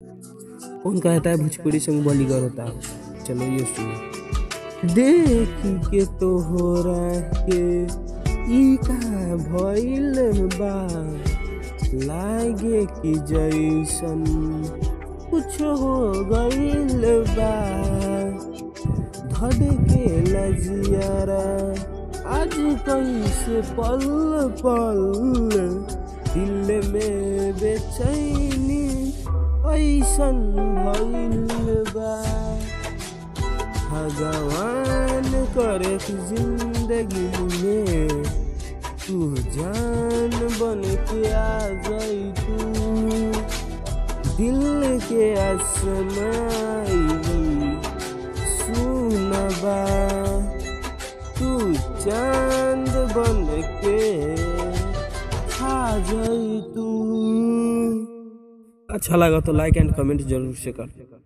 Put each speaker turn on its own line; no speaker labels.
कौन कहता है भोजपुरी सॉन्ग बॉलीगर होता है? चलो ये सुनो। देख के तो हो रहा के ई का भइल बा, लागे कि जैसन कुछ हो गइल बा। धड़के लजियारा आज कैसे पल पल, दिल में बेचैनी ऐसन भइल बा। भगवान करे जिंदगी में तू जान बन के आ जाई, तू दिल के आसमाई सुनबा, तू चांद बन के आ जाई तू। अच्छा लगा तो लाइक एंड कमेंट जरूर से कर।